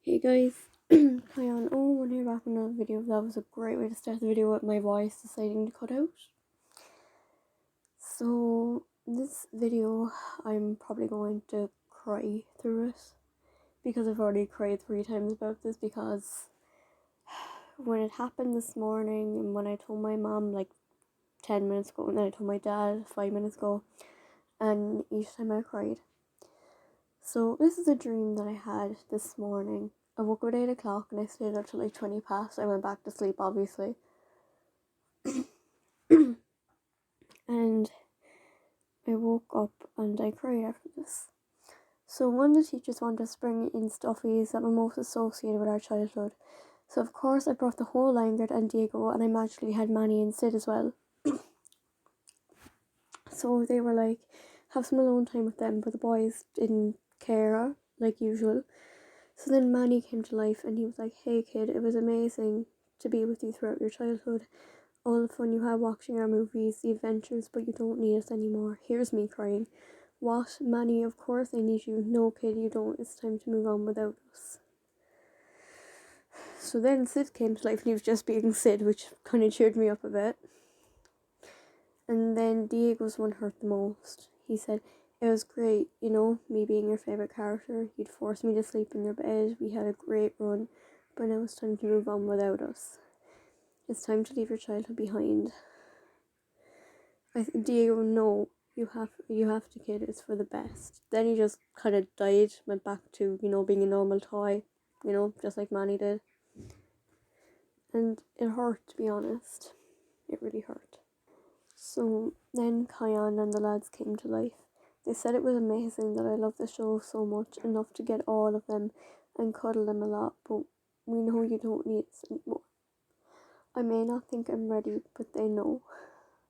Hey guys, hi on. Oh, when you're back in another video, that was a great way to start the video with my voice deciding to cut out. So, this video, I'm probably going to cry through it because I've already cried 3 times about this. Because when it happened this morning, and when I told my mom like 10 minutes ago, and then I told my dad 5 minutes ago, and each time I cried. So, this is a dream that I had this morning. I woke up at 8 o'clock and I stayed up till like 20 past. I went back to sleep, obviously. And I woke up and I cried after this. So one of the teachers wanted us to bring in stuffies that were most associated with our childhood. So of course I brought the whole Langard and Diego, and I magically had Manny and Sid as well. So they were like, have some alone time with them, but the boys didn't care, like usual. So then Manny came to life and he was like, hey kid, it was amazing to be with you throughout your childhood. All the fun you had watching our movies, the adventures, but you don't need us anymore. Here's me crying. What? Manny, of course I need you. No kid, you don't. It's time to move on without us. So then Sid came to life and he was just being Sid, which kind of cheered me up a bit. And then Diego's one hurt the most. He said, it was great, you know, me being your favourite character. You'd force me to sleep in your bed. We had a great run, but now it's time to move on without us. It's time to leave your childhood behind. Diego, no, you have to, kid. It's for the best. Then he just kind of died, went back to, being a normal toy, just like Manny did. And it hurt, to be honest. It really hurt. So then Kyan and the lads came to life. They said it was amazing, that I love the show so much, enough to get all of them and cuddle them a lot, but we know you don't need us anymore. I may not think I'm ready, but they know.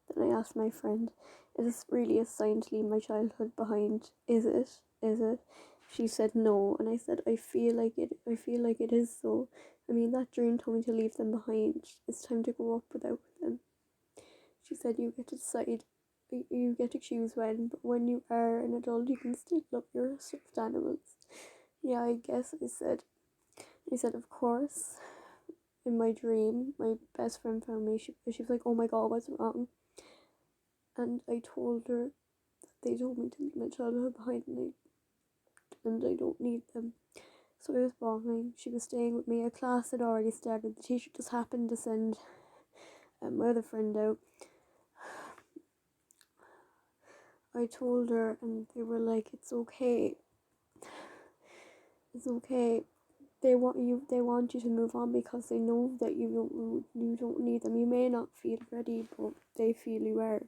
Then I asked my friend, is this really a sign to leave my childhood behind? Is it? Is it? She said no, and I said, I feel like it is so. I mean, that dream told me to leave them behind. It's time to grow up without them. She said, you get to decide. You get to choose when, but when you are an adult, you can still love your stuffed animals. Yeah, I guess, I said. I said, of course. In my dream, my best friend found me. She was like, oh my god, what's wrong? And I told her that they told me to leave my childhood behind, and I don't need them. So I was bawling. She was staying with me. A class had already started. The teacher just happened to send my other friend out. I told her, and they were like, it's okay. It's okay. They want you to move on because they know that you don't need them. You may not feel ready, but they feel you are.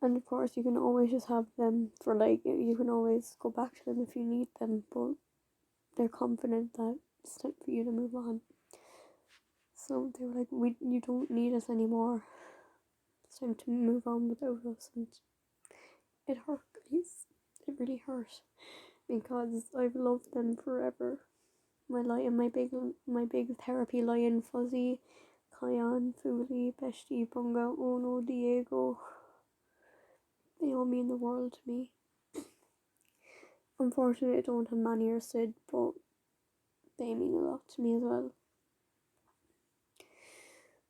And of course, you can always just have them for you can always go back to them if you need them, but they're confident that it's time for you to move on. So they were like, you don't need us anymore. It's time to move on without us. And it hurt, guys. It really hurt, because I've loved them forever. My big therapy lion, Fuzzy, Kyan, Fuli, Peshti, Bunga, Ono, Diego. They all mean the world to me. Unfortunately, I don't have Manny or Sid, but they mean a lot to me as well.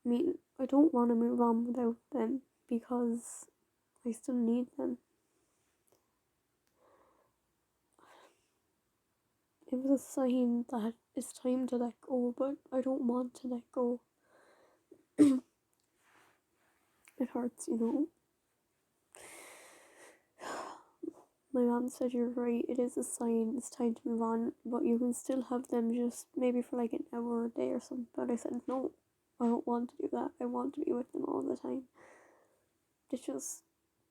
I mean, I don't want to move on without them because I still need them. It was a sign that it's time to let go, but I don't want to let go. It hurts, My mom said, you're right, it is a sign, it's time to move on, but you can still have them just maybe for like an hour or a day or something. But I said, no, I don't want to do that. I want to be with them all the time. It just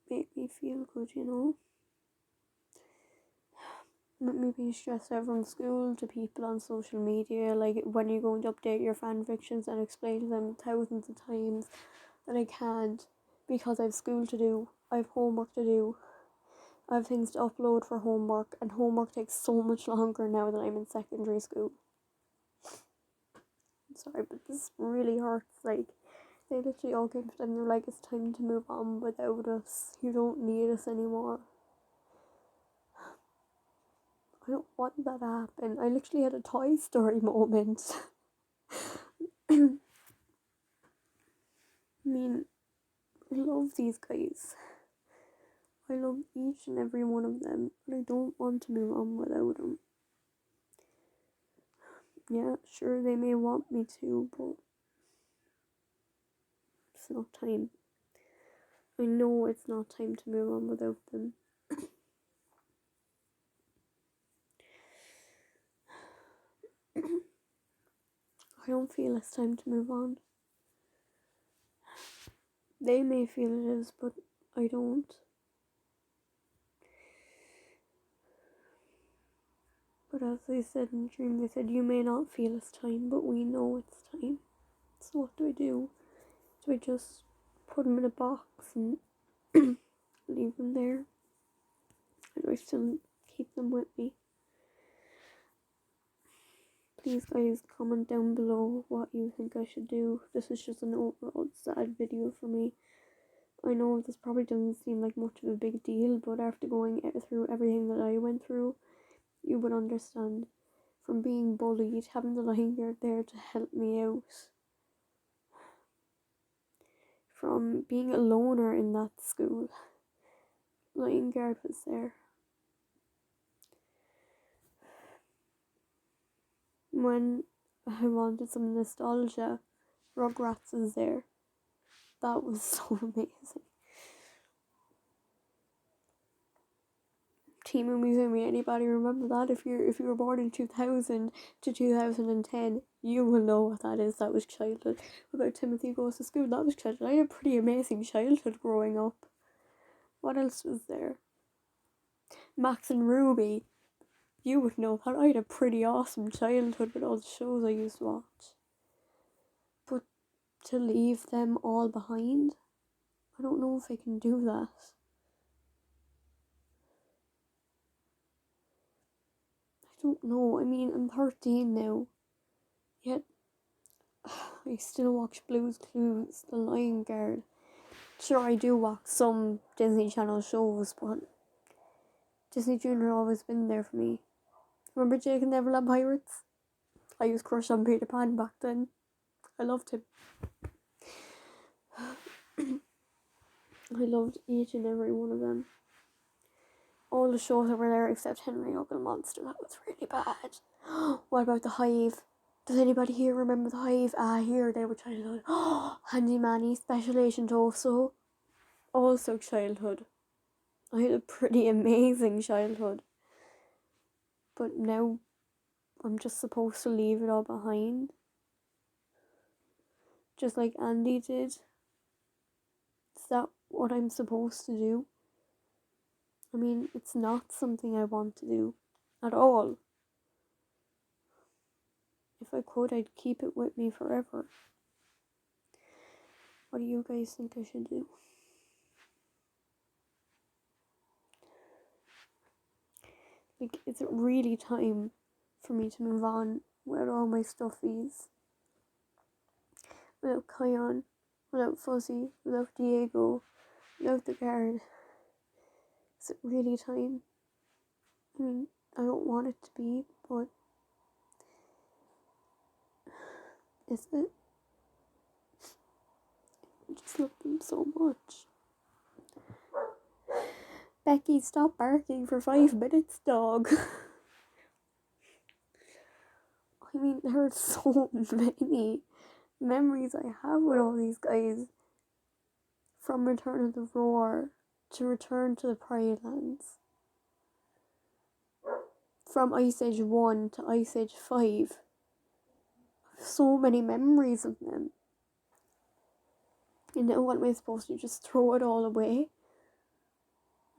made me feel good, Let me be stressed out from school to people on social media, like when you're going to update your fan fictions and explain to them thousands of times that I can't because I have school to do, I have homework to do, I have things to upload for homework, and homework takes so much longer now that I'm in secondary school. I'm sorry, but this really hurts. Like, they literally all came to them and they're like, it's time to move on without us. You don't need us anymore. I don't want that to happen. I literally had a Toy Story moment. I mean, I love these guys. I love each and every one of them, but I don't want to move on without them. Yeah, sure, they may want me to, but it's not time. I know it's not time to move on without them. I don't feel it's time to move on. They may feel it is, but I don't. But as they said in the dream, they said, you may not feel it's time, but we know it's time. So what do I do? Do I just put them in a box and leave them there? Or do I still keep them with me? Please guys, comment down below what you think I should do. This is just an overall sad video for me. I know this probably doesn't seem like much of a big deal, but after going through everything that I went through, you would understand. From being bullied, having the lion guard there to help me out. From being a loner in that school, lion guard was there. When I wanted some nostalgia, Rugrats was there. That was so amazing. Teen movies, I mean, anybody remember that? If you were born in 2000 to 2010, you will know what that is. That was childhood. What about Timothy Goes to School? That was childhood. I had a pretty amazing childhood growing up. What else was there? Max and Ruby. You would know that. I had a pretty awesome childhood with all the shows I used to watch. But to leave them all behind, I don't know if I can do that. I don't know. I mean, I'm 13 now. Yet, I still watch Blue's Clues, The Lion Guard. Sure, I do watch some Disney Channel shows, but Disney Junior always been there for me. Remember Jake and Neverland Pirates? I used to crush on Peter Pan back then. I loved him. I loved each and every one of them. All the shows that were there except Henry Ugly Monster. That was really bad. What about The Hive? Does anybody here remember The Hive? Here they were childhood. Handy Manny, Special Agent also childhood. I had a pretty amazing childhood. But now I'm just supposed to leave it all behind. Just like Andy did. Is that what I'm supposed to do? I mean, it's not something I want to do at all. If I could, I'd keep it with me forever. What do you guys think I should do? Like, is it really time for me to move on without all my stuffies? Without Kion, without Fuzzy, without Diego, without the guard? Is it really time? I mean, I don't want it to be, but is it? I just love them so much. Becky, stop barking for 5 minutes, dog. I mean, there are so many memories I have with all these guys. From Return of the Roar to Return to the Prairie Lands. From Ice Age 1 to Ice Age 5. So many memories of them. And now what am I supposed to do? Just throw it all away?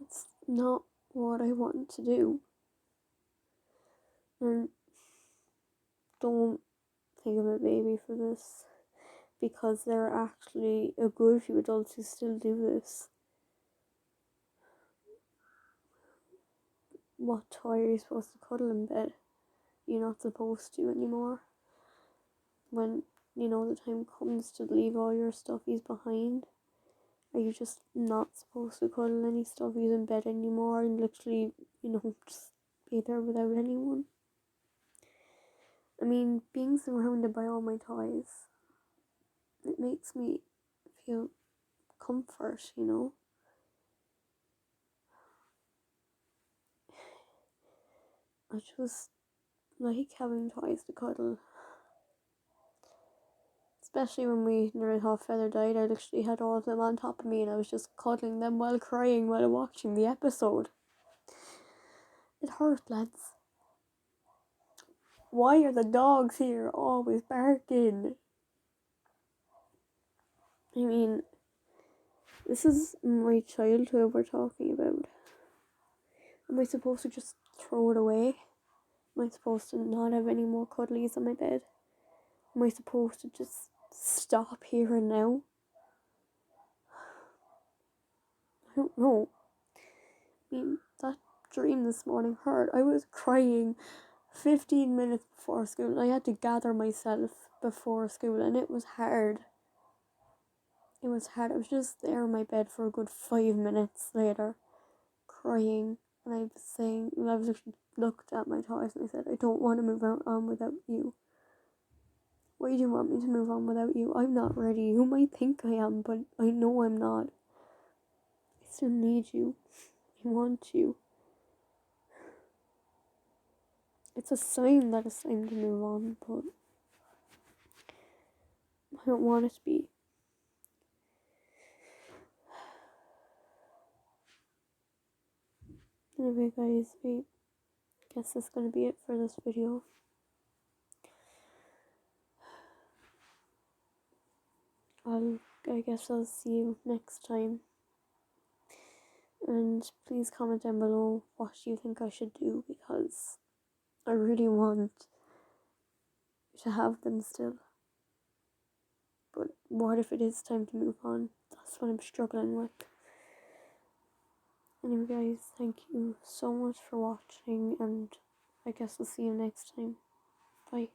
It's not what I want to do. And don't think I'm a baby for this. Because there are actually a good few adults who still do this. What toy are you supposed to cuddle in bed? You're not supposed to anymore. When, the time comes to leave all your stuffies behind, are you just not supposed to cuddle any stuffies in bed anymore and literally, just be there without anyone. I mean, being surrounded by all my toys, it makes me feel comfort, you know? I just like having toys to cuddle. Especially when we nearly half Feather died, I literally had all of them on top of me and I was just cuddling them while crying while watching the episode. It hurt, lads. Why are the dogs here always barking? I mean, this is my childhood we're talking about. Am I supposed to just throw it away? Am I supposed to not have any more cuddlies on my bed? Am I supposed to just stop here and now? I don't know. I mean, that dream this morning hurt. I was crying 15 minutes before school and I had to gather myself before school and it was hard. It was hard. I was just there in my bed for a good 5 minutes later, crying. And I was saying, I was actually looked at my toys and I said, I don't want to move on without you. Why do you want me to move on without you? I'm not ready. You might think I am, but I know I'm not. I still need you. I want you. It's a sign that it's time to move on, but I don't want it to be. Anyway, guys, I guess that's gonna be it for this video. I guess I'll see you next time. And please comment down below what you think I should do, because I really want to have them still. But what if it is time to move on? That's what I'm struggling with. Anyway, guys, thank you so much for watching, and I guess I'll see you next time. Bye.